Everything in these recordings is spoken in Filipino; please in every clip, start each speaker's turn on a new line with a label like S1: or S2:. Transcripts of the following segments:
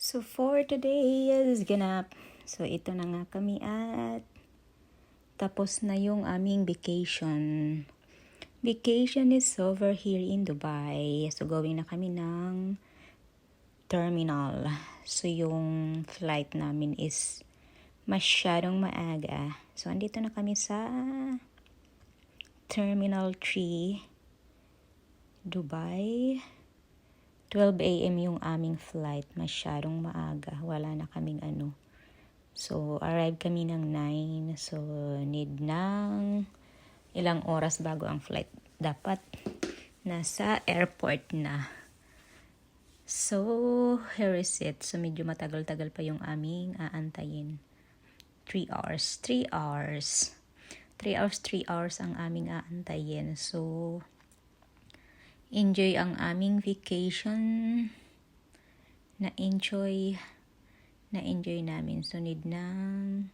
S1: So for today is ganap. So ito na nga kami at tapos na yung aming vacation. Vacation is over here in Dubai. So going na kami ng terminal. So yung flight namin is masyadong maaga. So andito na kami sa Terminal 3, Dubai. 12 a.m. yung aming flight. Masyadong maaga. Wala na kaming ano. So, arrive kami ng 9. So, need ng ilang oras bago ang flight. Dapat nasa airport na. So, here is it. So, medyo matagal-tagal pa yung aming aantayin. 3 hours. 3 hours. 3 hours, 3 hours ang aming aantayin. So, enjoy ang aming vacation. Na-enjoy namin. So, need ng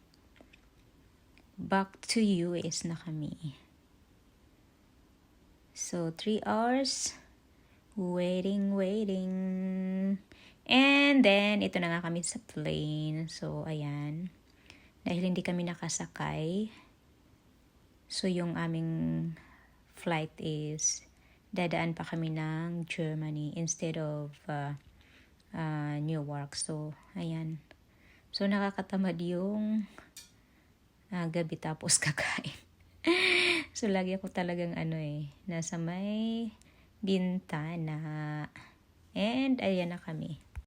S1: back to US na kami. So, 3 hours. Waiting. And then, ito na nga kami sa plane. So, ayan. Dahil hindi kami nakasakay. So, yung aming flight is dadaan pa kami ng Germany instead of Newark. So, ayan. So, nakakatamad yung gabi tapos kakain. So, lagi ako talagang nasa may bintana. And, ayan na kami.